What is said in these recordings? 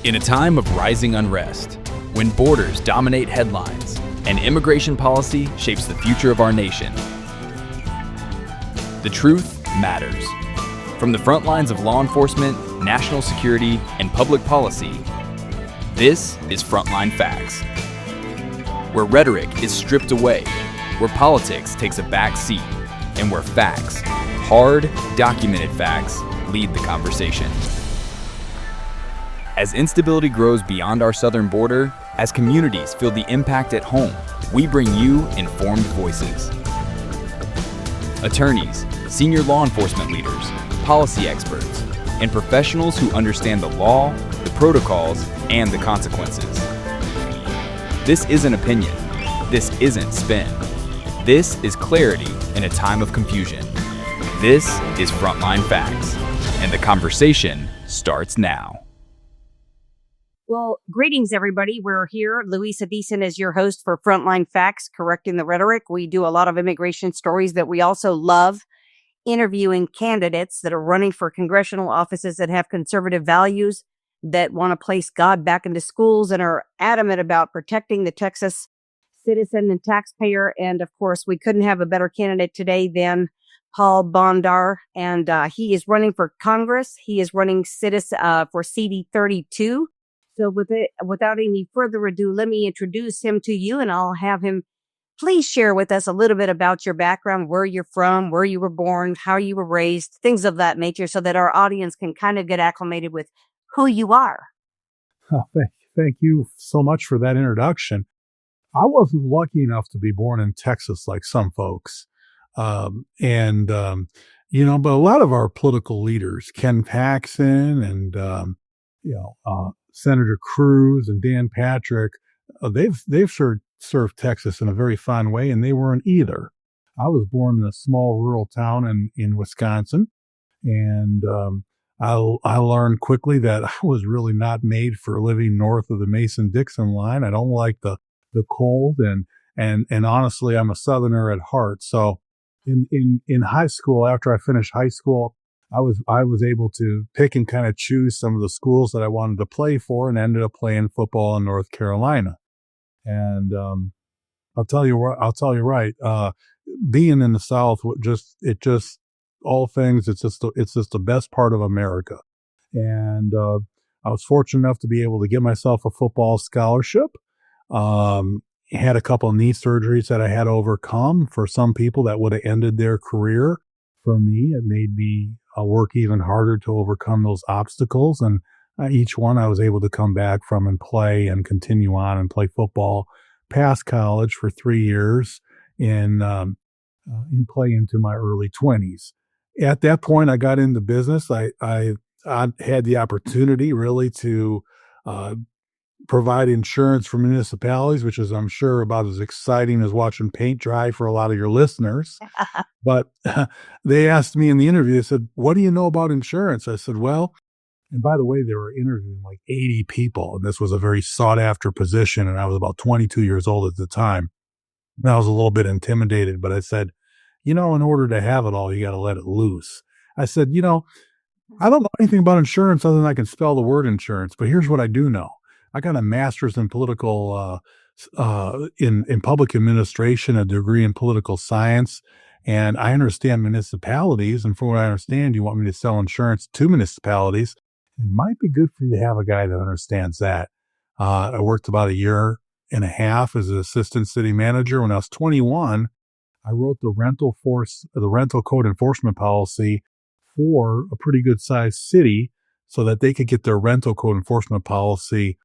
In a time of rising unrest, when borders dominate headlines and immigration policy shapes the future of our nation, the truth matters. From the front lines of law enforcement, national security, and public policy, this is Frontline Facts, where rhetoric is stripped away, where politics takes a back seat, and where facts, hard, documented facts, lead the conversation. As instability grows beyond our southern border, as communities feel the impact at home, we bring you informed voices. Attorneys, senior law enforcement leaders, policy experts, and professionals who understand the law, the protocols, and the consequences. This isn't opinion. This isn't spin. This is clarity in a time of confusion. This is Frontline Facts, and the conversation starts now. Well, greetings, everybody. We're here. Louisa Deason is your host for Frontline Facts, correcting the rhetoric. We do a lot of immigration stories, but we also love interviewing candidates that are running for congressional offices that have conservative values, that want to place God back into schools and are adamant about protecting the Texas citizen and taxpayer. And of course, we couldn't have a better candidate today than Paul Bondar. And he is running for Congress. He is running for CD 32. So without any further ado, let me introduce him to you, and I'll have him please share with us a little bit about your background, where you're from, where you were born, how you were raised, things of that nature, so that our audience can kind of get acclimated with who you are. Oh, thank you so much for that introduction. I wasn't lucky enough to be born in Texas like some folks. But a lot of our political leaders, Ken Paxton and, Senator Cruz and Dan Patrick, they've served Texas in a very fine way, and they weren't either. I was born in a small rural town in Wisconsin, and I learned quickly that I was really not made for living north of the Mason-Dixon line. I don't like the cold, and honestly, I'm a Southerner at heart. So in high school, after I finished high school, I was able to pick and kind of choose some of the schools that I wanted to play for, and ended up playing football in North Carolina. And I'll tell you right, being in the South, it's just the best part of America. And I was fortunate enough to be able to get myself a football scholarship. Had a couple of knee surgeries that I had to overcome. For some people, that would have ended their career. For me, it made me work even harder to overcome those obstacles. And each one I was able to come back from and play and continue on and play football past college for 3 years and play into my early 20s. At that point, I got into business. I had the opportunity really to provide insurance for municipalities, which is, I'm sure, about as exciting as watching paint dry for a lot of your listeners. But they asked me in the interview, they said, "What do you know about insurance?" I said, "Well," and by the way, they were interviewing like 80 people, and this was a very sought after position, and I was about 22 years old at the time. And I was a little bit intimidated, but I said, in order to have it all, you got to let it loose. I said, I don't know anything about insurance other than I can spell the word insurance, but here's what I do know. I got a master's in political, in public administration, a degree in political science, and I understand municipalities. And from what I understand, you want me to sell insurance to municipalities. It might be good for you to have a guy that understands that. I worked about a year and a half as an assistant city manager. When I was 21, I wrote the rental code enforcement policy for a pretty good sized city so that they could get their rental code enforcement policy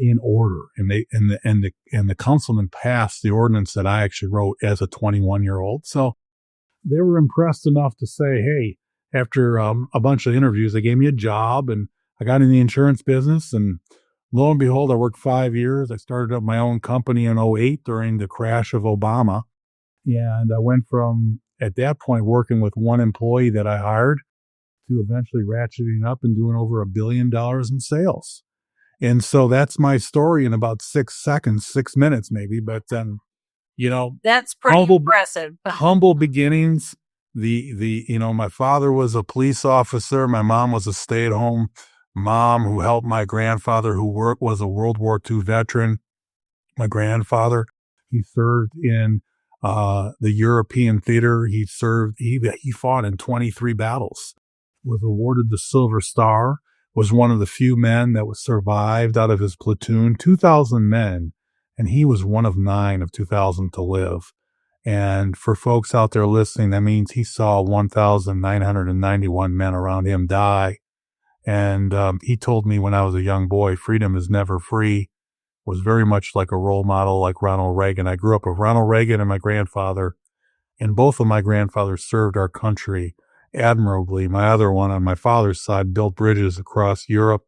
in order, and the councilman passed the ordinance that I actually wrote as a 21-year-old. So they were impressed enough to say, "Hey," after a bunch of interviews, they gave me a job, and I got in the insurance business. And lo and behold, I worked 5 years. I started up my own company in 2008 during the crash of Obama, and I went from at that point working with one employee that I hired to eventually ratcheting up and doing over $1 billion in sales. And so that's my story in about 6 minutes maybe. But then, that's pretty impressive. Humble beginnings. My father was a police officer. My mom was a stay-at-home mom who helped my grandfather who was a World War II veteran. My grandfather, he served in the European theater. He fought in 23 battles, was awarded the Silver Star, was one of the few men that was survived out of his platoon, 2,000 men, and he was one of 9 of 2,000 to live. And for folks out there listening, that means he saw 1,991 men around him die. And he told me when I was a young boy, freedom is never free. Was very much like a role model like Ronald Reagan. I grew up with Ronald Reagan and my grandfather, and both of my grandfathers served our country admirably. My other one on my father's side built bridges across Europe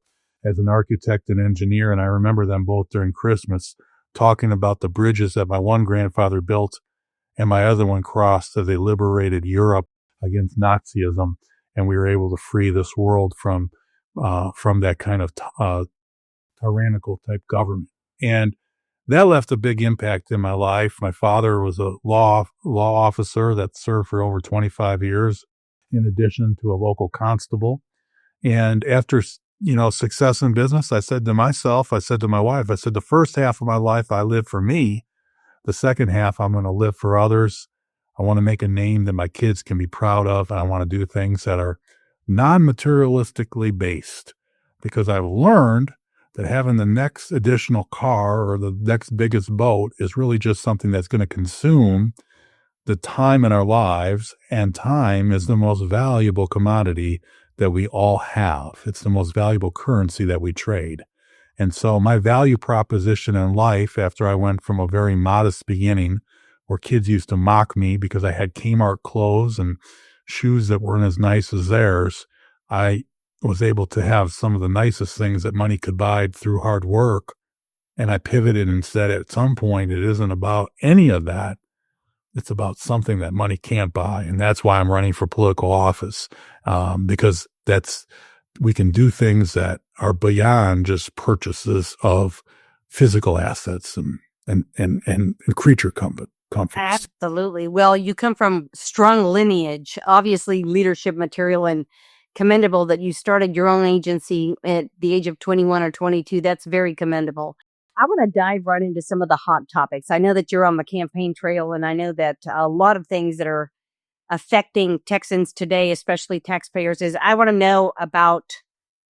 as an architect and engineer, and I remember them both during Christmas talking about the bridges that my one grandfather built and my other one crossed as they liberated Europe against Nazism, and we were able to free this world from that kind of tyrannical type government. And that left a big impact in my life. My father was a law officer that served for over 25 years, in addition to a local constable. And after, success in business, I said to my wife, the first half of my life I live for me. The second half I'm going to live for others. I want to make a name that my kids can be proud of. And I want to do things that are non-materialistically based, because I've learned that having the next additional car or the next biggest boat is really just something that's going to consume the time in our lives, and time is the most valuable commodity that we all have. It's the most valuable currency that we trade. And so my value proposition in life, after I went from a very modest beginning where kids used to mock me because I had Kmart clothes and shoes that weren't as nice as theirs, I was able to have some of the nicest things that money could buy through hard work. And I pivoted and said, at some point, it isn't about any of that. It's about something that money can't buy. And that's why I'm running for political office, because we can do things that are beyond just purchases of physical assets and creature comforts. Absolutely. Well, you come from strong lineage, obviously leadership material, and commendable that you started your own agency at the age of 21 or 22. That's very commendable. I want to dive right into some of the hot topics. I know that you're on the campaign trail, and I know that a lot of things that are affecting Texans today, especially taxpayers, is I want to know about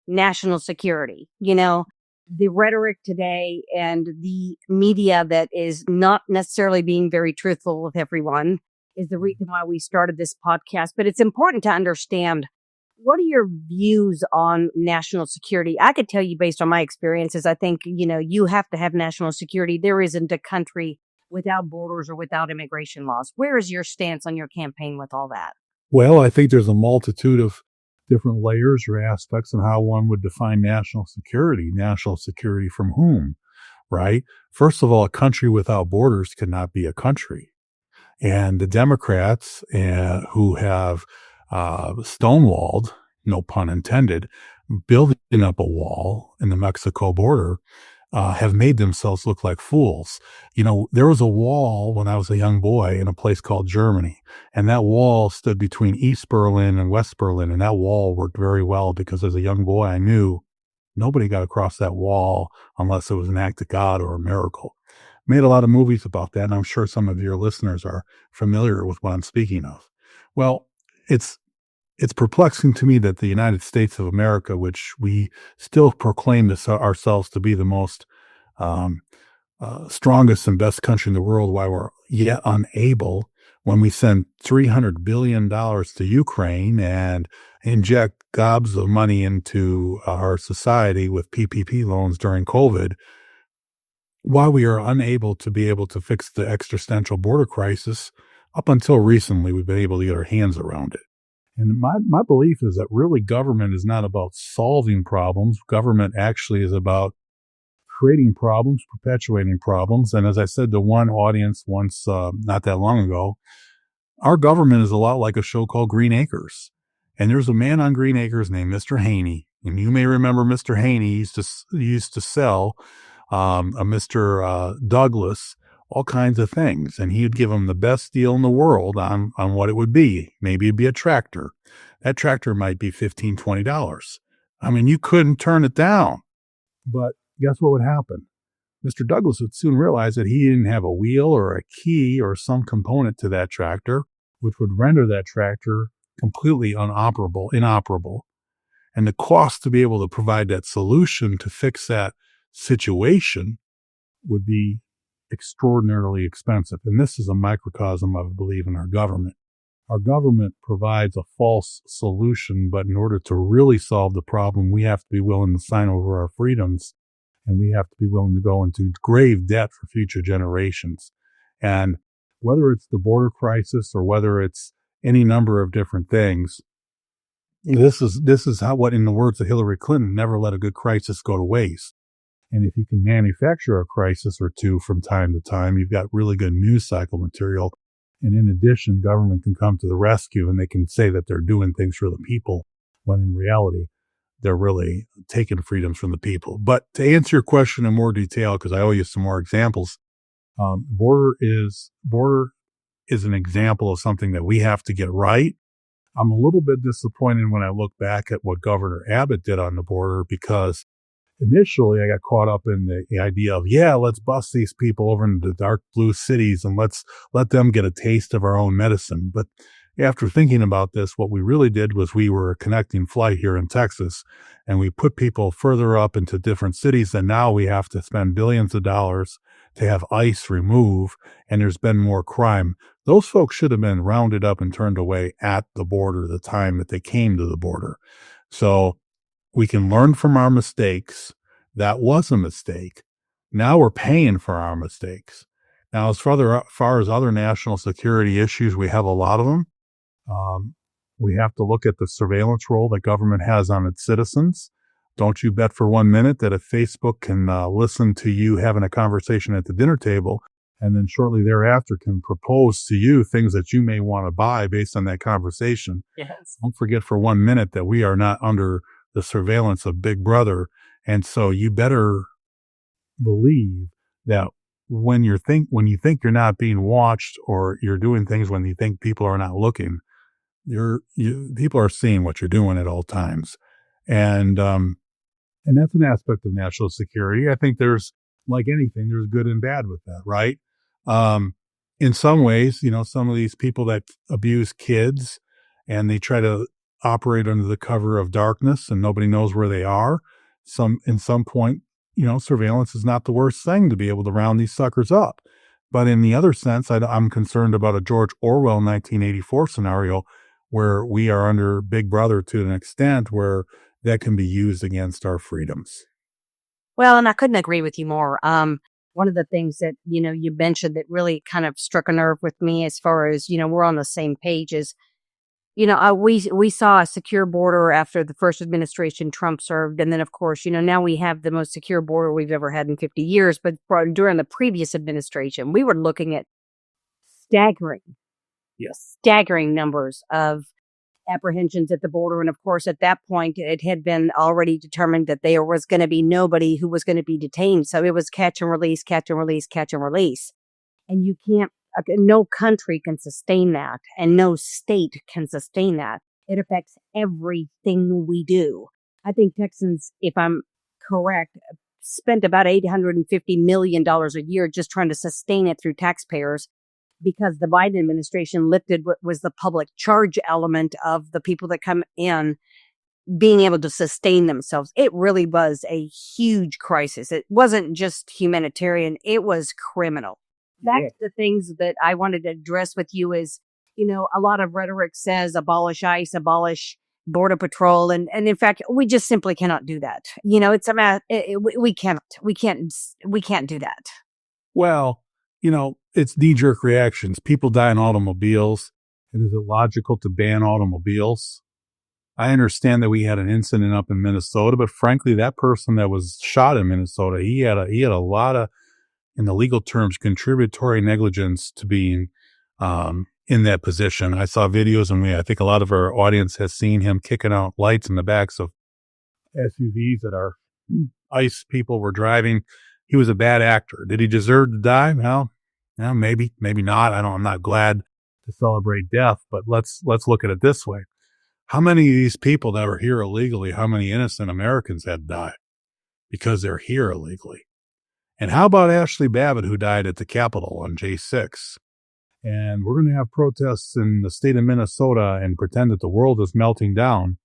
national security. The rhetoric today and the media that is not necessarily being very truthful with everyone is the reason why we started this podcast. But it's important to understand, what are your views on national security? I could tell you based on my experiences, I think, you have to have national security. There isn't a country without borders or without immigration laws. Where is your stance on your campaign with all that? Well, I think there's a multitude of different layers or aspects of how one would define national security. National security from whom, right? First of all, a country without borders cannot be a country. And the Democrats who have stonewalled, no pun intended, building up a wall in the Mexico border, have made themselves look like fools. There was a wall when I was a young boy in a place called Germany, and that wall stood between East Berlin and West Berlin, and that wall worked very well because as a young boy, I knew nobody got across that wall unless it was an act of God or a miracle. Made a lot of movies about that, and I'm sure some of your listeners are familiar with what I'm speaking of. Well, it's perplexing to me that the United States of America, which we still proclaim ourselves to be the most strongest and best country in the world, why we're yet unable, when we send $300 billion to Ukraine and inject gobs of money into our society with PPP loans during COVID, why we are unable to be able to fix the existential border crisis. Up until recently, we've been able to get our hands around it. And my belief is that really government is not about solving problems. Government actually is about creating problems, perpetuating problems. And as I said to one audience once, not that long ago, our government is a lot like a show called Green Acres. And there's a man on Green Acres named Mr. Haney. And you may remember Mr. Haney used to sell a Mr. Douglas all kinds of things. And he'd give them the best deal in the world on what it would be. Maybe it'd be a tractor. That tractor might be $15, $20. I mean, you couldn't turn it down. But guess what would happen? Mr. Douglas would soon realize that he didn't have a wheel or a key or some component to that tractor, which would render that tractor completely inoperable. And the cost to be able to provide that solution to fix that situation would be extraordinarily expensive. And this is a microcosm, I believe, in our government. Our government provides a false solution, but in order to really solve the problem, we have to be willing to sign over our freedoms, and we have to be willing to go into grave debt for future generations. And whether it's the border crisis or whether it's any number of different things, this is how, what, in the words of Hillary Clinton, never let a good crisis go to waste. And if you can manufacture a crisis or two from time to time, you've got really good news cycle material. And in addition, government can come to the rescue and they can say that they're doing things for the people, when in reality, they're really taking freedoms from the people. But to answer your question in more detail, because I owe you some more examples, border is an example of something that we have to get right. I'm a little bit disappointed when I look back at what Governor Abbott did on the border, because initially I got caught up in the idea of, let's bust these people over into the dark blue cities and let's let them get a taste of our own medicine. But after thinking about this, what we really did was we were a connecting flight here in Texas, and we put people further up into different cities, and now we have to spend billions of dollars to have ICE remove, and there's been more crime. Those folks should have been rounded up and turned away at the border the time that they came to the border. So we can learn from our mistakes. That was a mistake. Now we're paying for our mistakes. Now, as far as other national security issues, we have a lot of them. We have to look at the surveillance role that government has on its citizens. Don't you bet for 1 minute that if Facebook can listen to you having a conversation at the dinner table, and then shortly thereafter can propose to you things that you may want to buy based on that conversation. Yes. Don't forget for 1 minute that we are not under the surveillance of Big Brother. And so you better believe that when you think you're not being watched, or you're doing things when you think people are not looking, people are seeing what you're doing at all times. And that's an aspect of national security. I think there's, like anything, there's good and bad with that, right? In some ways, some of these people that abuse kids and they try to operate under the cover of darkness and nobody knows where they are. In some point, surveillance is not the worst thing to be able to round these suckers up. But in the other sense, I'm concerned about a George Orwell 1984 scenario where we are under Big Brother to an extent where that can be used against our freedoms. Well, and I couldn't agree with you more. One of the things that, you mentioned that really kind of struck a nerve with me, as far as, we're on the same page, is, we saw a secure border after the first administration Trump served. And then, of course, now we have the most secure border we've ever had in 50 years. But during the previous administration, we were looking at staggering numbers of apprehensions at the border. And of course, at that point, it had been already determined that there was going to be nobody who was going to be detained. So it was catch and release, catch and release, catch and release. And you can't, no country can sustain that, and no state can sustain that. It affects everything we do. I think Texans, if I'm correct, spent about $850 million a year just trying to sustain it through taxpayers, because the Biden administration lifted what was the public charge element of the people that come in being able to sustain themselves. It really was a huge crisis. It wasn't just humanitarian, it was criminal. That's the things that I wanted to address with you is, a lot of rhetoric says abolish ICE, abolish Border Patrol. And in fact, we just simply cannot do that. It's a matter, we can't do that. Well, it's knee-jerk reactions. People die in automobiles. It is illogical to ban automobiles. I understand that we had an incident up in Minnesota, but frankly, that person that was shot in Minnesota, he had a lot of, in the legal terms, contributory negligence to being in that position. I saw videos, and I think a lot of our audience has seen him kicking out lights in the backs of SUVs that our ICE people were driving. He was a bad actor. Did he deserve to die? Well, maybe not. I'm not glad to celebrate death, but let's look at it this way. How many of these people that were here illegally, how many innocent Americans had died because they're here illegally? And how about Ashley Babbitt, who died at the Capitol on J6? And we're going to have protests in the state of Minnesota and pretend that the world is melting down.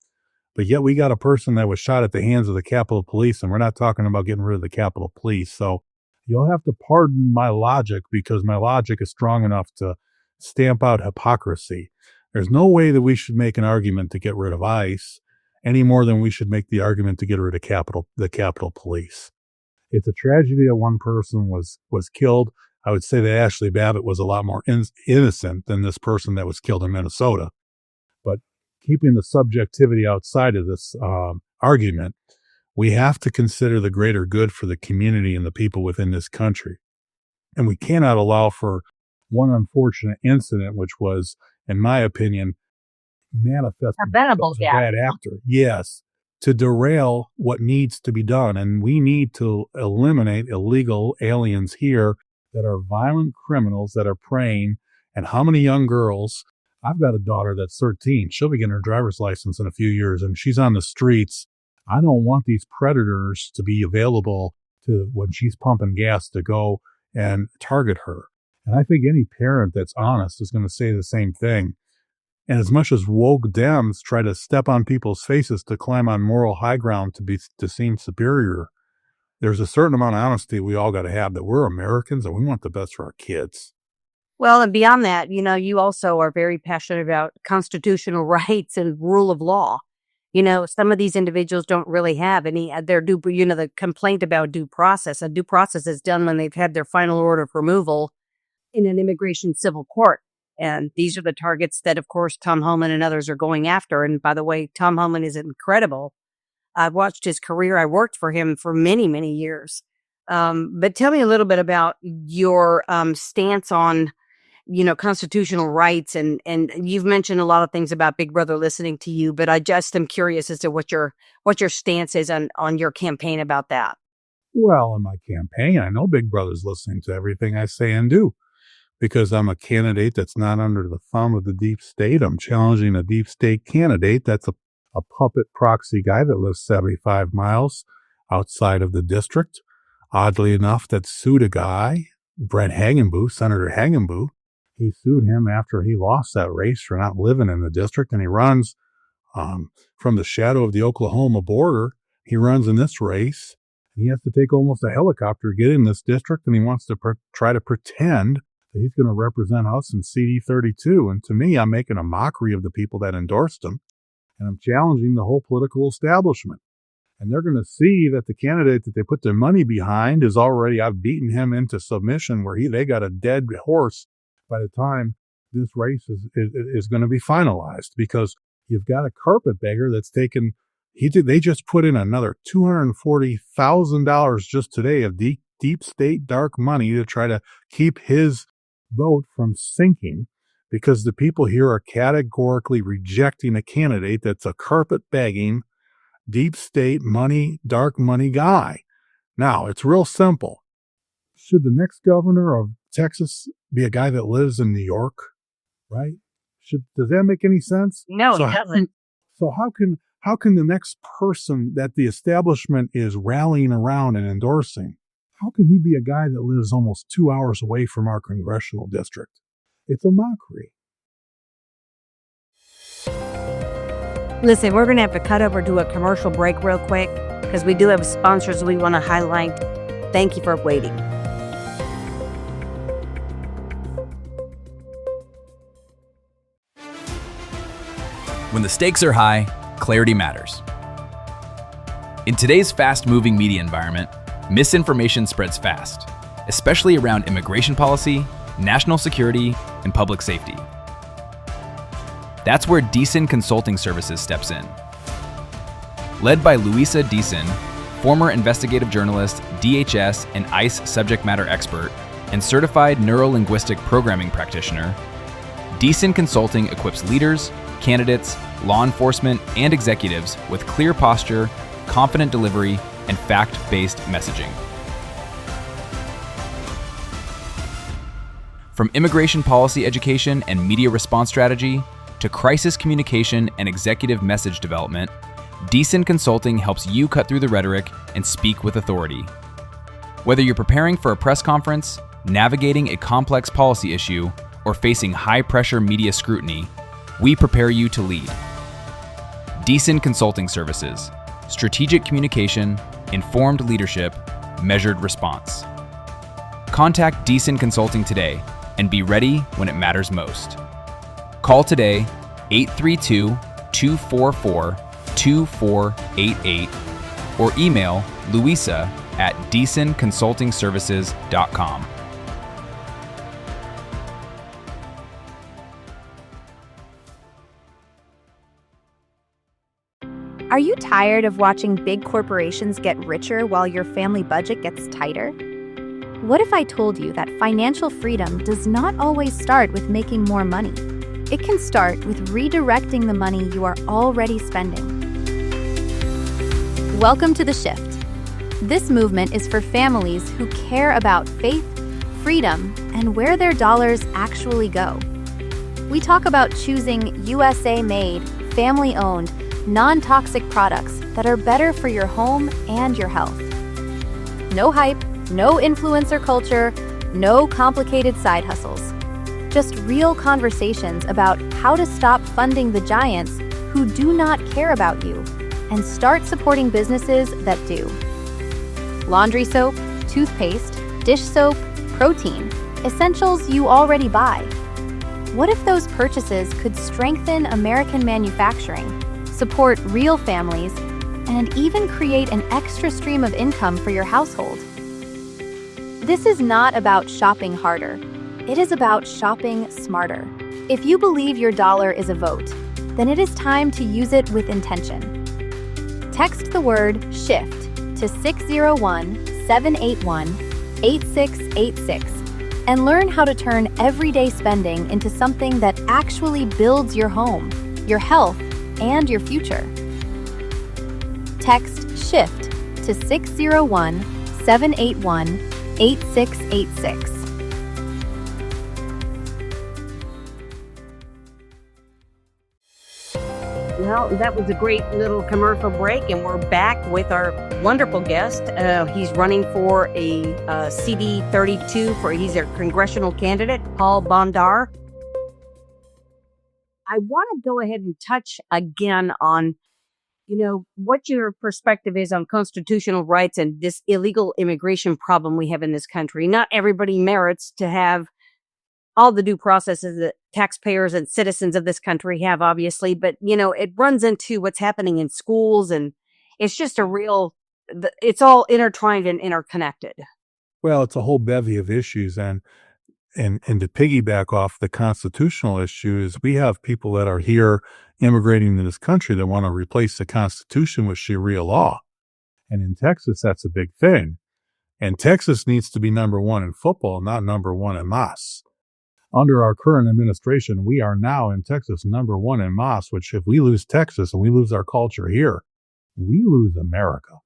But yet we got a person that was shot at the hands of the Capitol Police, and we're not talking about getting rid of the Capitol Police. So you'll have to pardon my logic, because my logic is strong enough to stamp out hypocrisy. There's no way that we should make an argument to get rid of ICE any more than we should make the argument to get rid of the Capitol Police. It's a tragedy that one person was killed. I would say that Ashley Babbitt was a lot more innocent than this person that was killed in Minnesota. But keeping the subjectivity outside of this argument, we have to consider the greater good for the community and the people within this country. And we cannot allow for one unfortunate incident, which was, in my opinion, manifest A Venables, yeah. bad actor. Yes, to derail what needs to be done. And we need to eliminate illegal aliens here that are violent criminals that are preying. And how many young girls? I've got a daughter that's 13. She'll be getting her driver's license in a few years, and she's on the streets. I don't want these predators to be available to when she's pumping gas to go and target her. And I think any parent that's honest is going to say the same thing. And as much as woke Dems try to step on people's faces to climb on moral high ground to seem superior, there's a certain amount of honesty we all got to have, that we're Americans and we want the best for our kids. Well, and beyond that, you also are very passionate about constitutional rights and rule of law. Some of these individuals don't really have any, the complaint about due process. A due process is done when they've had their final order of removal in an immigration civil court. And these are the targets that, of course, Tom Homan and others are going after. And by the way, Tom Homan is incredible. I've watched his career. I worked for him for many, many years. But tell me a little bit about your stance on, constitutional rights. And you've mentioned a lot of things about Big Brother listening to you, but I just am curious as to what your stance is on your campaign about that. Well, in my campaign, I know Big Brother's listening to everything I say and do, because I'm a candidate that's not under the thumb of the deep state. I'm challenging a deep state candidate that's a puppet proxy guy that lives 75 miles outside of the district. Oddly enough, that sued a guy, Brett Hagenbu, Senator Hagenbu. He sued him after he lost that race for not living in the district, and he runs from the shadow of the Oklahoma border. He runs in this race. He has to take almost a helicopter to get in this district, and he wants to try to pretend that he's going to represent us in CD 32. And to me, I'm making a mockery of the people that endorsed him, and I'm challenging the whole political establishment. And they're going to see that the candidate that they put their money behind is already, I've beaten him into submission where they got a dead horse by the time this race is going to be finalized, because you've got a carpetbagger that's taken, they just put in another $240,000 just today of deep state dark money to try to keep his vote from sinking, because the people here are categorically rejecting a candidate that's a carpetbagging, deep state money, dark money guy. Now, it's real simple. Should the next governor of Texas be a guy that lives in New York, right? Does that make any sense? No, it doesn't. So how can the next person that the establishment is rallying around and endorsing, how can he be a guy that lives almost 2 hours away from our congressional district? It's a mockery. Listen, we're going to have to cut over to a commercial break real quick, because we do have sponsors we want to highlight. Thank you for waiting. When the stakes are high, clarity matters. In today's fast-moving media environment, misinformation spreads fast, especially around immigration policy, national security, and public safety. That's where Deason Consulting Services steps in. Led by Louisa Deason, former investigative journalist, DHS and ICE subject matter expert, and certified neuro-linguistic programming practitioner, Deason Consulting equips leaders, candidates, law enforcement, and executives with clear posture, confident delivery, and fact-based messaging. From immigration policy education and media response strategy to crisis communication and executive message development, Decent Consulting helps you cut through the rhetoric and speak with authority. Whether you're preparing for a press conference, navigating a complex policy issue, or facing high-pressure media scrutiny, we prepare you to lead. Decent Consulting Services. Strategic communication, informed leadership, measured response. Contact Decent Consulting today and be ready when it matters most. Call today 832-244-2488 or email louisa@decentconsultingservices.com. Are you tired of watching big corporations get richer while your family budget gets tighter? What if I told you that financial freedom does not always start with making more money? It can start with redirecting the money you are already spending. Welcome to The Shift. This movement is for families who care about faith, freedom, and where their dollars actually go. We talk about choosing USA-made, family-owned, non-toxic products that are better for your home and your health. No hype, no influencer culture, no complicated side hustles. Just real conversations about how to stop funding the giants who do not care about you and start supporting businesses that do. Laundry soap, toothpaste, dish soap, protein, essentials you already buy. What if those purchases could strengthen American manufacturing, support real families, and even create an extra stream of income for your household? This is not about shopping harder. It is about shopping smarter. If you believe your dollar is a vote, then it is time to use it with intention. Text the word SHIFT to 601-781-8686 and learn how to turn everyday spending into something that actually builds your home, your health, and your future. Text SHIFT to 601-781-8686. Well, that was a great little commercial break, and we're back with our wonderful guest. He's running for a CD 32 he's a congressional candidate, Paul Bondar. I want to go ahead and touch again on, what your perspective is on constitutional rights and this illegal immigration problem we have in this country. Not everybody merits to have all the due processes that taxpayers and citizens of this country have, obviously, but, it runs into what's happening in schools, and it's just it's all intertwined and interconnected. Well, it's a whole bevy of issues, and to piggyback off the constitutional issues, we have people that are here immigrating to this country that want to replace the Constitution with Sharia law. And in Texas, that's a big thing. And Texas needs to be number one in football, not number one in mosques. Under our current administration, we are now in Texas number one in mosques, which if we lose Texas and we lose our culture here, we lose America.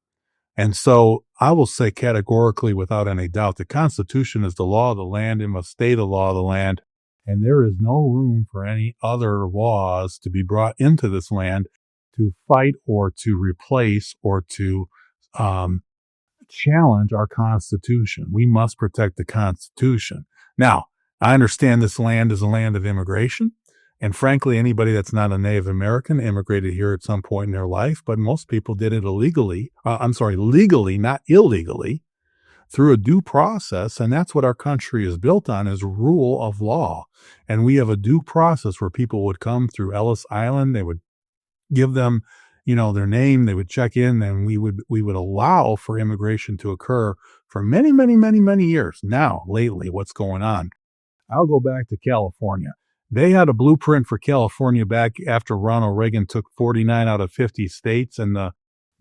And so I will say categorically, without any doubt, the Constitution is the law of the land. It must stay the law of the land. And there is no room for any other laws to be brought into this land to fight or to replace or to challenge our Constitution. We must protect the Constitution. Now, I understand this land is a land of immigration. And frankly, anybody that's not a Native American immigrated here at some point in their life, but most people did it legally, not illegally, through a due process. And that's what our country is built on, is rule of law. And we have a due process where people would come through Ellis Island. They would give them, their name. They would check in, and we would allow for immigration to occur for many, many, many, many years. Now, lately, what's going on? I'll go back to California. They had a blueprint for California back after Ronald Reagan took 49 out of 50 states, and the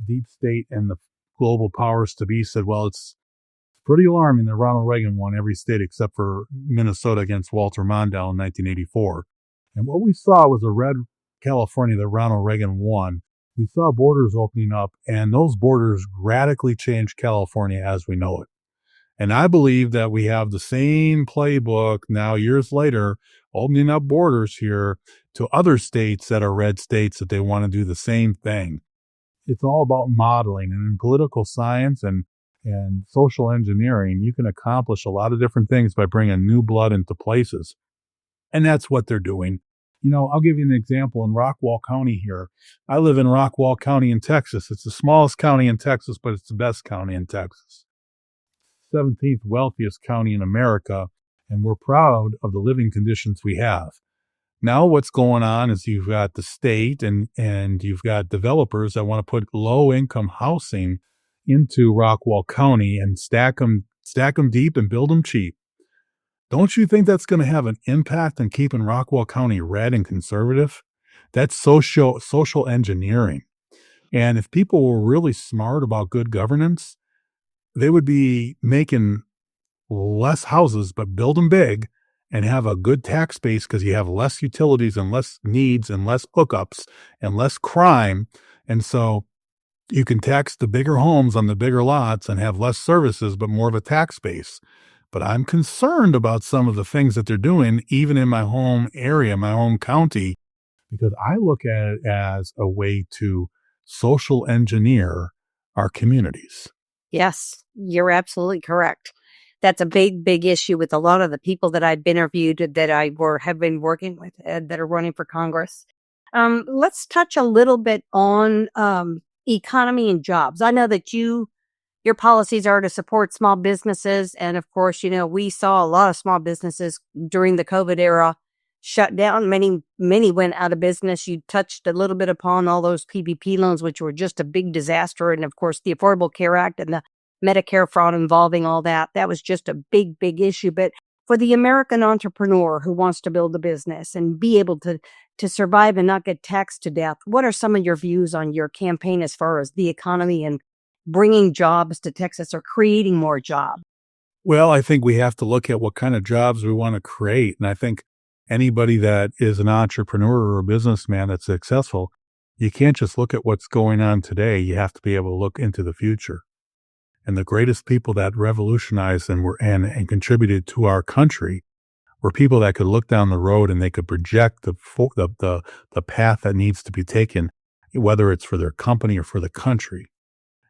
deep state and the global powers to be said, well, it's pretty alarming that Ronald Reagan won every state except for Minnesota against Walter Mondale in 1984. And what we saw was a red California that Ronald Reagan won. We saw borders opening up, and those borders radically changed California as we know it. And I believe that we have the same playbook now, years later, opening up borders here to other states that are red states that they want to do the same thing. It's all about modeling. And in political science and social engineering, you can accomplish a lot of different things by bringing new blood into places. And that's what they're doing. I'll give you an example in Rockwall County here. I live in Rockwall County in Texas. It's the smallest county in Texas, but it's the best county in Texas. 17th wealthiest county in America, and we're proud of the living conditions we have. Now what's going on is you've got the state and you've got developers that want to put low-income housing into Rockwall County and stack them deep and build them cheap. Don't you think that's going to have an impact on keeping Rockwall County red and conservative? That's social engineering. And if people were really smart about good governance, they would be making less houses, but build them big and have a good tax base because you have less utilities and less needs and less hookups and less crime. And so you can tax the bigger homes on the bigger lots and have less services, but more of a tax base. But I'm concerned about some of the things that they're doing, even in my home area, my home county, because I look at it as a way to social engineer our communities. Yes, you're absolutely correct. That's a big, big issue with a lot of the people that I've interviewed that have been working with that are running for Congress. Let's touch a little bit on economy and jobs. I know that your policies are to support small businesses. And of course, we saw a lot of small businesses during the COVID era shut down. Many went out of business. You touched a little bit upon all those PPP loans, which were just a big disaster. And of course, the Affordable Care Act and the Medicare fraud involving all that was just a big, big issue. But for the American entrepreneur who wants to build a business and be able to survive and not get taxed to death, what are some of your views on your campaign as far as the economy and bringing jobs to Texas or creating more jobs? Well, I think we have to look at what kind of jobs we want to create. And I think anybody that is an entrepreneur or a businessman that's successful, you can't just look at what's going on today. You have to be able to look into the future. And the greatest people that revolutionized and contributed to our country were people that could look down the road and they could project the path that needs to be taken, whether it's for their company or for the country.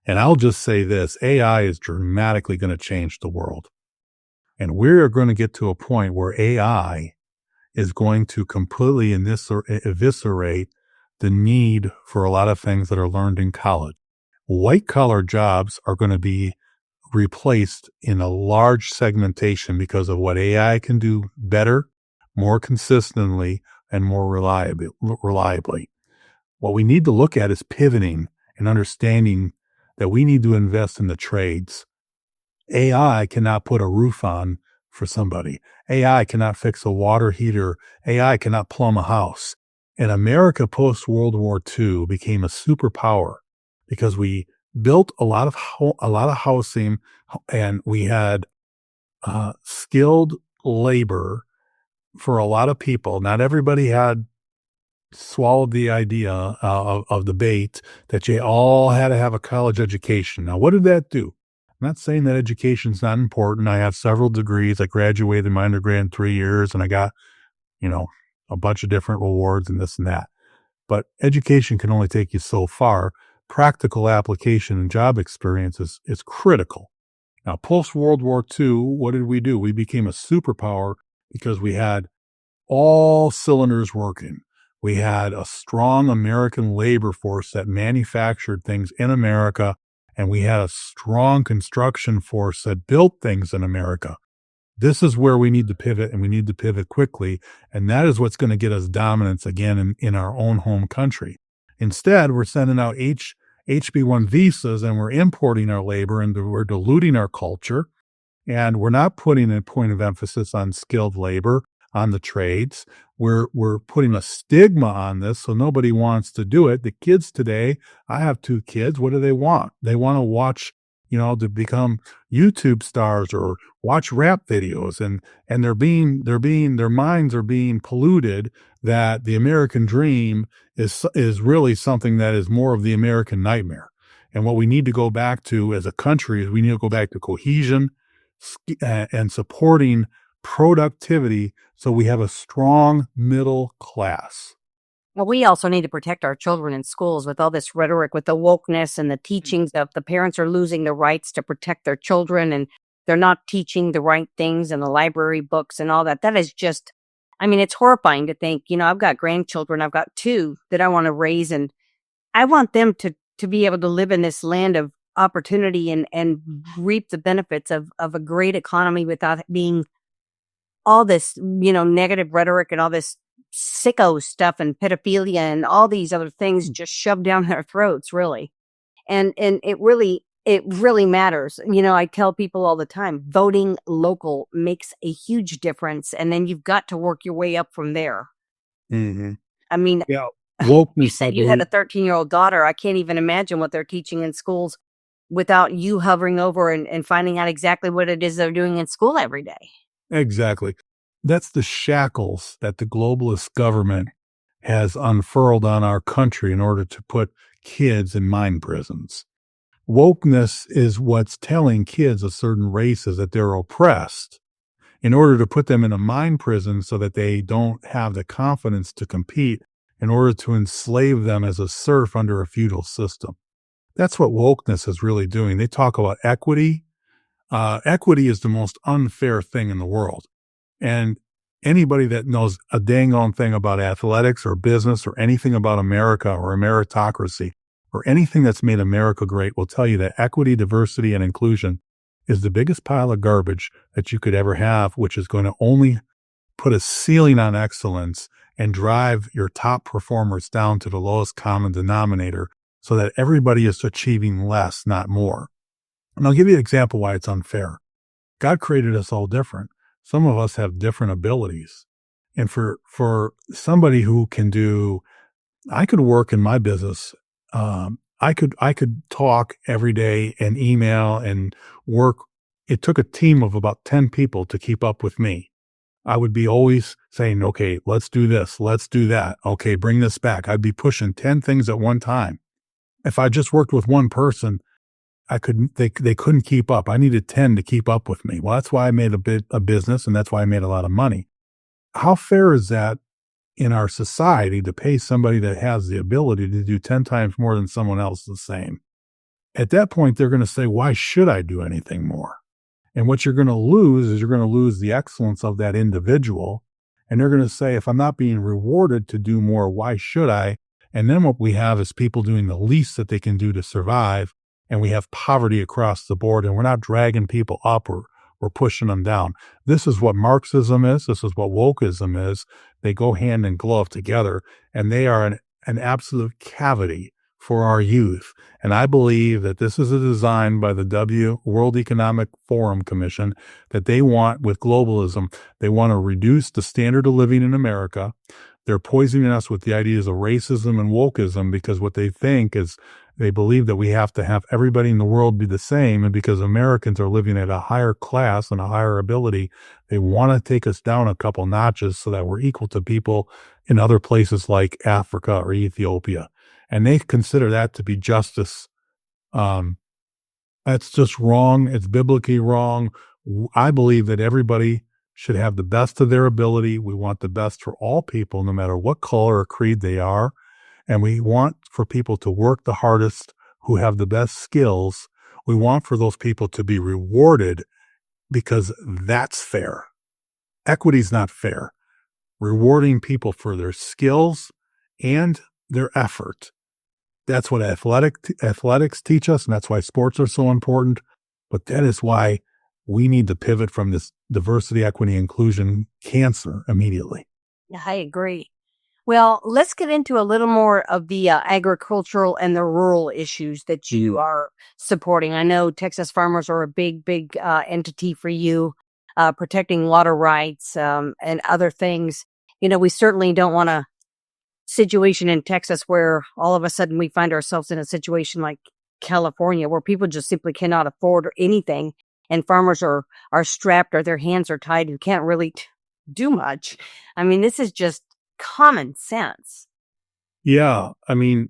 And I'll just say this, AI is dramatically going to change the world. And we're going to get to a point where AI is going to completely eviscerate the need for a lot of things that are learned in college. White-collar jobs are going to be replaced in a large segmentation because of what AI can do better, more consistently, and more reliably. What we need to look at is pivoting and understanding that we need to invest in the trades. AI cannot put a roof on for somebody. AI cannot fix a water heater. AI cannot plumb a house. And America post-World War II became a superpower because we built a lot of housing and we had skilled labor for a lot of people. Not everybody had swallowed the idea of the bait that you all had to have a college education. Now, what did that do? I'm not saying that education's not important. I have several degrees. I graduated my undergrad in 3 years and I got, a bunch of different awards and this and that. But education can only take you so far. Practical application and job experience is critical. Now, post-World War II, what did we do? We became a superpower because we had all cylinders working. We had a strong American labor force that manufactured things in America, and we had a strong construction force that built things in America. This is where we need to pivot, and we need to pivot quickly, and that is what's going to get us dominance again in our own home country. Instead, we're sending out HB1 visas, and we're importing our labor, and we're diluting our culture, and we're not putting a point of emphasis on skilled labor, on the trades. We're putting a stigma on this, so nobody wants to do it. The kids today, I have 2 kids. What do they want? They want to watch, to become YouTube stars or watch rap videos, and their minds are being polluted that the American dream is really something that is more of the American nightmare. And what we need to go back to as a country is we need to go back to cohesion and supporting productivity so we have a strong middle class. Well, we also need to protect our children in schools with all this rhetoric, with the wokeness and the teachings of the parents are losing the rights to protect their children and they're not teaching the right things in the library books and all that. That is just, I mean, it's horrifying to think, I've got grandchildren. I've got two that I want to raise, and I want them to be able to live in this land of opportunity and reap the benefits of a great economy without being all this, negative rhetoric and all this sicko stuff and pedophilia and all these other things just shoved down their throats, really. And it really matters. I tell people all the time, voting local makes a huge difference. And then you've got to work your way up from there. Mm-hmm. I mean, Yeah, wokeness. you said you had a 13-year-old daughter. I can't even imagine what they're teaching in schools without you hovering over and finding out exactly what it is they're doing in school every day. Exactly. That's the shackles that the globalist government has unfurled on our country in order to put kids in mind prisons. Wokeness is what's telling kids of certain races that they're oppressed in order to put them in a mind prison so that they don't have the confidence to compete, in order to enslave them as a serf under a feudal system. That's what wokeness is really doing. They talk about equity. Equity is the most unfair thing in the world. And anybody that knows a dang on thing about athletics or business or anything about America or a meritocracy or anything that's made America great will tell you that equity, diversity, and inclusion is the biggest pile of garbage that you could ever have, which is going to only put a ceiling on excellence and drive your top performers down to the lowest common denominator so that everybody is achieving less, not more. And I'll give you an example why it's unfair. God created us all different. Some of us have different abilities. And for somebody who can do, I could work in my business. I could talk every day and email and work. It took a team of about 10 people to keep up with me. I would be always saying, okay, let's do this. Let's do that. Okay, bring this back. I'd be pushing 10 things at one time. If I just worked with one person, they couldn't keep up. I needed 10 to keep up with me. Well, that's why I made a business, and that's why I made a lot of money. How fair is that in our society to pay somebody that has the ability to do 10 times more than someone else the same? At that point, they're going to say, why should I do anything more? And what you're going to lose is you're going to lose the excellence of that individual. And they're going to say, if I'm not being rewarded to do more, why should I? And then what we have is people doing the least that they can do to survive. And we have poverty across the board, and we're not dragging people up or we're pushing them down. This is what Marxism is. This is what wokeism is. They go hand in glove together, and they are an absolute cavity for our youth. And I believe that this is a design by the World Economic Forum Commission that they want with globalism. They want to reduce the standard of living in America. They're poisoning us with the ideas of racism and wokeism because what they think is they believe that we have to have everybody in the world be the same. And because Americans are living at a higher class and a higher ability, they want to take us down a couple notches so that we're equal to people in other places like Africa or Ethiopia. And they consider that to be justice. That's just wrong. It's biblically wrong. I believe that everybody should have the best of their ability. We want the best for all people, no matter what color or creed they are. And we want for people to work the hardest, who have the best skills. We want for those people to be rewarded because that's fair. Equity is not fair. Rewarding people for their skills and their effort. That's what athletics teach us, and that's why sports are so important. But that is why we need to pivot from this diversity, equity, inclusion cancer immediately. Yeah, I agree. Well, let's get into a little more of the agricultural and the rural issues that you are supporting. I know Texas farmers are a big entity for you, protecting water rights and other things. We certainly don't want a situation in Texas where all of a sudden we find ourselves in a situation like California where people just simply cannot afford anything and farmers are strapped or their hands are tied and can't really do much. I mean, this is just common sense. Yeah. I mean,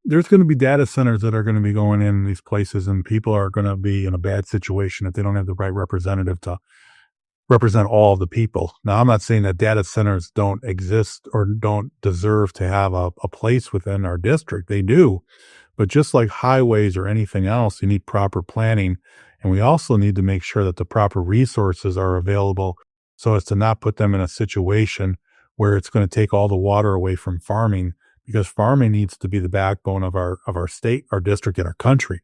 there's going to be data centers that are going to be going in these places, and people are going to be in a bad situation if they don't have the right representative to represent all of the people. Now, I'm not saying that data centers don't exist or don't deserve to have a place within our district. They do. But just like highways or anything else, you need proper planning. And we also need to make sure that the proper resources are available so as to not put them in a situation where it's going to take all the water away from farming, because farming needs to be the backbone of our state, our district, and our country.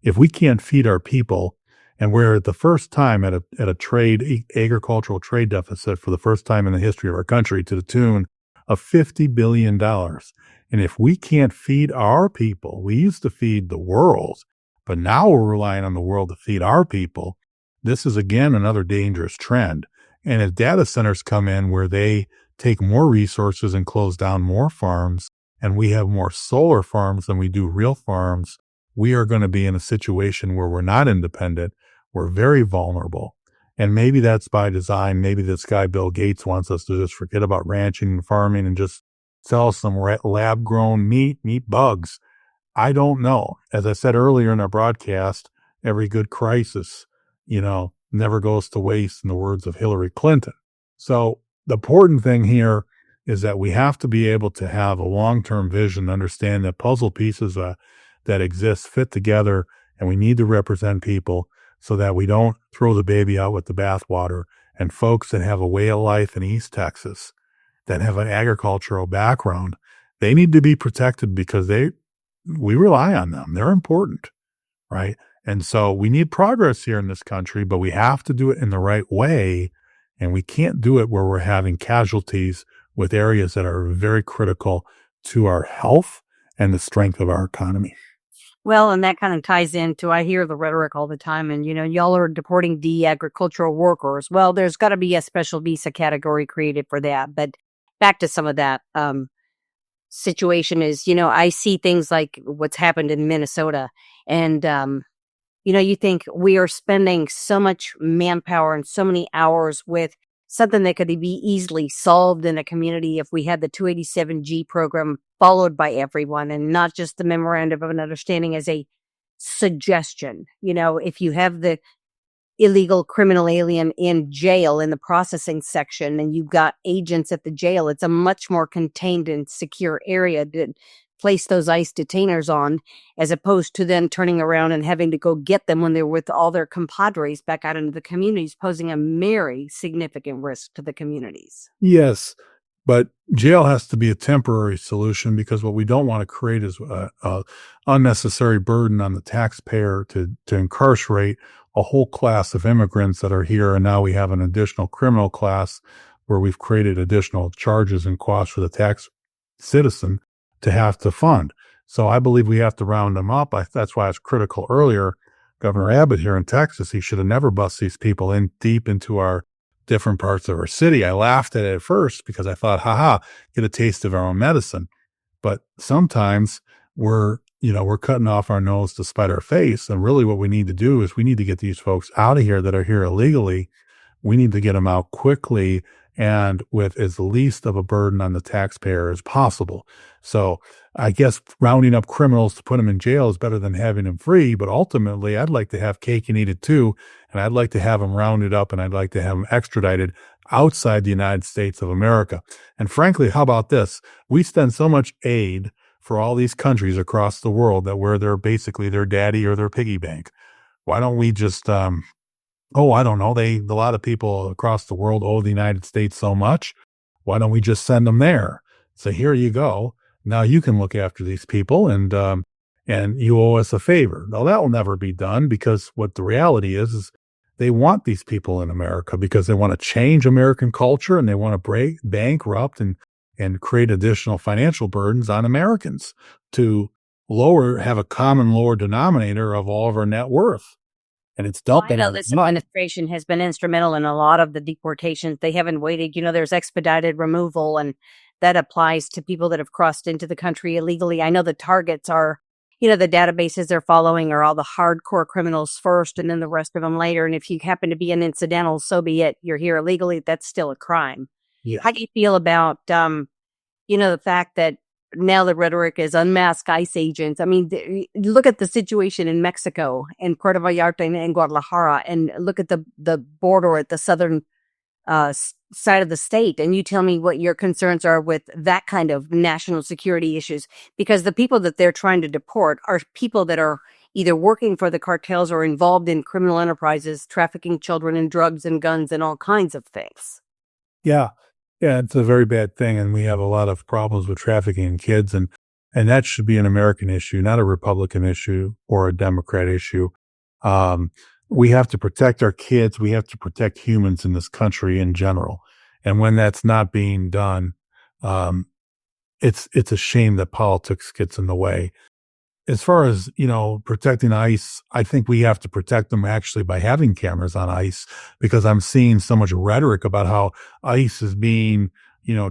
If we can't feed our people, and we're at the first time at a agricultural trade deficit for the first time in the history of our country to the tune of $50 billion. And if we can't feed our people, we used to feed the world, but now we're relying on the world to feed our people. This is, again, another dangerous trend. And if data centers come in where they take more resources and close down more farms, and we have more solar farms than we do real farms, we are going to be in a situation where we're not independent. We're very vulnerable. And maybe that's by design. Maybe this guy, Bill Gates, wants us to just forget about ranching and farming and just sell some lab-grown meat bugs. I don't know. As I said earlier in our broadcast, every good crisis, never goes to waste, in the words of Hillary Clinton. So the important thing here is that we have to be able to have a long-term vision, understand that puzzle pieces that exist fit together, and we need to represent people so that we don't throw the baby out with the bathwater. And folks that have a way of life in East Texas, that have an agricultural background, they need to be protected because we rely on them. They're important, right? And so we need progress here in this country, but we have to do it in the right way. And we can't do it where we're having casualties with areas that are very critical to our health and the strength of our economy. Well, and that kind of ties into, I hear the rhetoric all the time, and, y'all are deporting agricultural workers. Well, there's got to be a special visa category created for that. But back to some of that situation is, I see things like what's happened in Minnesota, and, you think we are spending so much manpower and so many hours with something that could be easily solved in a community if we had the 287G program followed by everyone and not just the memorandum of an understanding as a suggestion. If you have the illegal criminal alien in jail in the processing section and you've got agents at the jail, it's a much more contained and secure area to place those ICE detainers on, as opposed to then turning around and having to go get them when they're with all their compadres back out into the communities, posing a very significant risk to the communities. Yes, but jail has to be a temporary solution, because what we don't want to create is a unnecessary burden on the taxpayer to incarcerate a whole class of immigrants that are here. And now we have an additional criminal class where we've created additional charges and costs for the tax citizen to have to fund. So I believe we have to round them up. That's why I was critical earlier. Governor Abbott here in Texas, he should have never bussed these people in deep into our different parts of our city. I laughed at it at first because I thought, get a taste of our own medicine. But sometimes we're cutting off our nose to spite our face. And really what we need to do is we need to get these folks out of here that are here illegally. We need to get them out quickly and with as least of a burden on the taxpayer as possible. So I guess rounding up criminals to put them in jail is better than having them free. But ultimately, I'd like to have cake and eat it too. And I'd like to have them rounded up, and I'd like to have them extradited outside the United States of America. And frankly, how about this? We spend so much aid for all these countries across the world that they're basically their daddy or their piggy bank. Why don't we just, I don't know. A lot of people across the world owe the United States so much. Why don't we just send them there? So here you go. Now you can look after these people, and you owe us a favor. Now that will never be done, because what the reality is they want these people in America because they want to change American culture, and they want to bankrupt and create additional financial burdens on Americans to have a common lower denominator of all of our net worth. And it's dumping. I know this administration has been instrumental in a lot of the deportations. They haven't waited. There's expedited removal, and that applies to people that have crossed into the country illegally. I know the targets are, the databases they're following are all the hardcore criminals first and then the rest of them later. And if you happen to be an incidental, so be it. You're here illegally. That's still a crime. Yeah. How do you feel about, the fact that now the rhetoric is unmask ICE agents? I mean, look at the situation in Mexico and Puerto Vallarta and Guadalajara, and look at the border at the southern side of the state, and you tell me what your concerns are with that kind of national security issues, because the people that they're trying to deport are people that are either working for the cartels or involved in criminal enterprises, trafficking children in drugs and guns and all kinds of things. Yeah. Yeah, it's a very bad thing, and we have a lot of problems with trafficking in kids, and that should be an American issue, not a Republican issue or a Democrat issue. We have to protect our kids. We have to protect humans in this country in general. And when that's not being done, it's a shame that politics gets in the way. As far as, protecting ICE, I think we have to protect them actually by having cameras on ICE, because I'm seeing so much rhetoric about how ICE is being,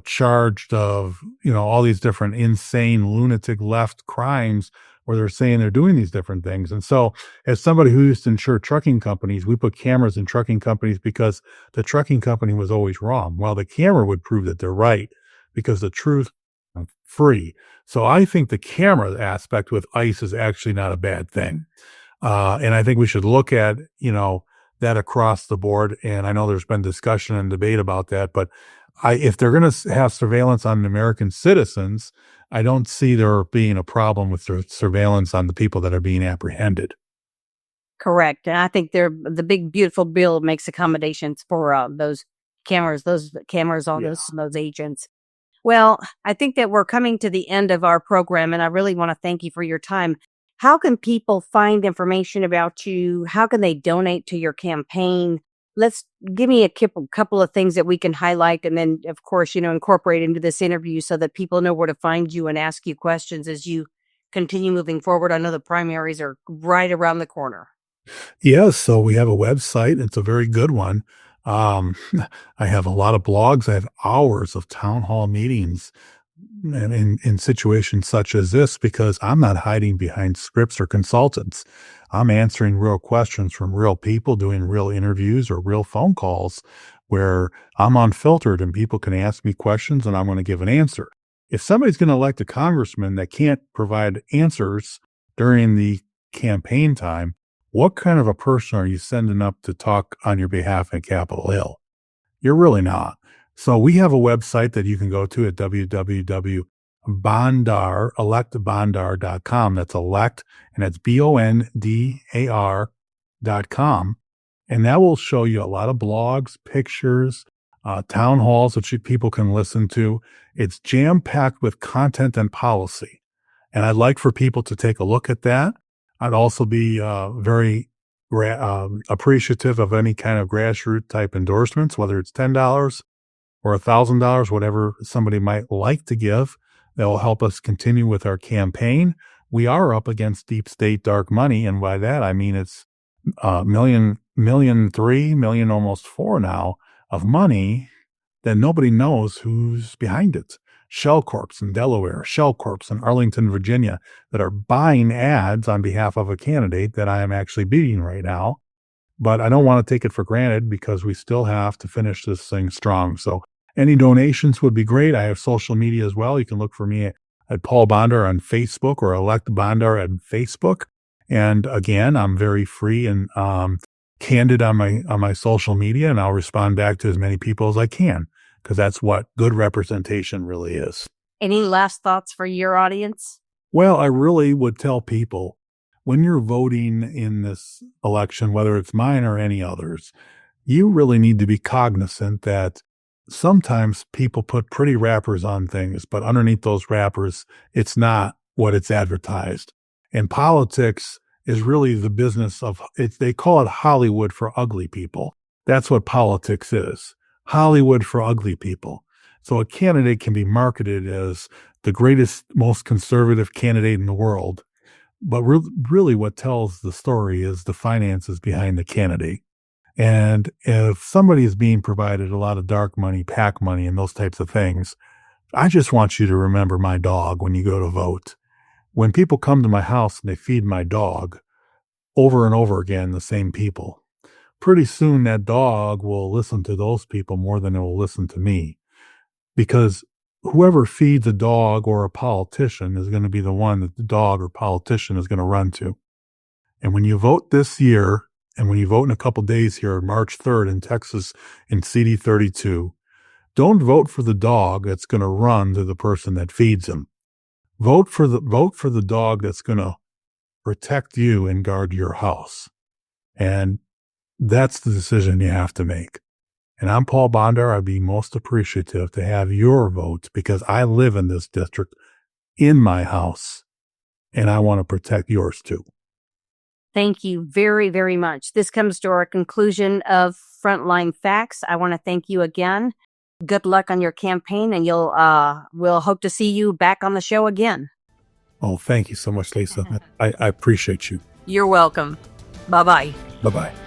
charged of, all these different insane lunatic left crimes where they're saying they're doing these different things. And so as somebody who used to insure trucking companies, we put cameras in trucking companies because the trucking company was always wrong. Well, the camera would prove that they're right, because the truth is free. So I think the camera aspect with ICE is actually not a bad thing. And I think we should look at, that across the board. And I know there's been discussion and debate about that, but if they're going to have surveillance on American citizens, I don't see there being a problem with the surveillance on the people that are being apprehended. Correct. And I think the big, beautiful bill makes accommodations for those cameras, on those agents. Well, I think that we're coming to the end of our program, and I really want to thank you for your time. How can people find information about you? How can they donate to your campaign? Give me a couple of things that we can highlight, and then, of course, incorporate into this interview so that people know where to find you and ask you questions as you continue moving forward. I know the primaries are right around the corner. Yes, so we have a website. It's a very good one. I have a lot of blogs. I have hours of town hall meetings and in situations such as this, because I'm not hiding behind scripts or consultants. I'm answering real questions from real people, doing real interviews or real phone calls where I'm unfiltered and people can ask me questions and I'm going to give an answer. If somebody's going to elect a congressman that can't provide answers during the campaign time, what kind of a person are you sending up to talk on your behalf at Capitol Hill? You're really not. So we have a website that you can go to at electbondar.com. That's elect, and that's BONDAR.com. And that will show you a lot of blogs, pictures, town halls that people can listen to. It's jam-packed with content and policy. And I'd like for people to take a look at that. I'd also be very appreciative of any kind of grassroots type endorsements, whether it's $10 or $1,000, whatever somebody might like to give. That will help us continue with our campaign. We are up against deep state dark money, and by that I mean it's $1.3 million, almost $4 million now of money that nobody knows who's behind it. Shell Corps in Delaware, Shell Corps in Arlington, Virginia, that are buying ads on behalf of a candidate that I am actually beating right now. But I don't want to take it for granted, because we still have to finish this thing strong. So any donations would be great. I have social media as well. You can look for me at Paul Bondar on Facebook or Elect Bondar on Facebook. And again, I'm very free and candid on my social media, and I'll respond back to as many people as I can, because that's what good representation really is. Any last thoughts for your audience? Well, I really would tell people, when you're voting in this election, whether it's mine or any others, you really need to be cognizant that sometimes people put pretty wrappers on things, but underneath those wrappers, it's not what it's advertised. And politics is really the business of it. They call it Hollywood for ugly people. That's what politics is. Hollywood for ugly people. So a candidate can be marketed as the greatest, most conservative candidate in the world. But really what tells the story is the finances behind the candidate. And if somebody is being provided a lot of dark money, PAC money, and those types of things, I just want you to remember my dog when you go to vote. When people come to my house and they feed my dog over and over again, the same people, pretty soon that dog will listen to those people more than it will listen to me. Because whoever feeds a dog or a politician is going to be the one that the dog or politician is going to run to. And when you vote this year And when you vote in a couple days here, March 3rd in Texas in CD 32, don't vote for the dog that's going to run to the person that feeds him. Vote for the dog that's going to protect you and guard your house. And that's the decision you have to make. And I'm Paul Bondar. I'd be most appreciative to have your vote because I live in this district in my house and I want to protect yours too. Thank you very, very much. This comes to our conclusion of Frontline Facts. I want to thank you again. Good luck on your campaign, and we'll hope to see you back on the show again. Oh, thank you so much, Lisa. I appreciate you. You're welcome. Bye-bye. Bye-bye.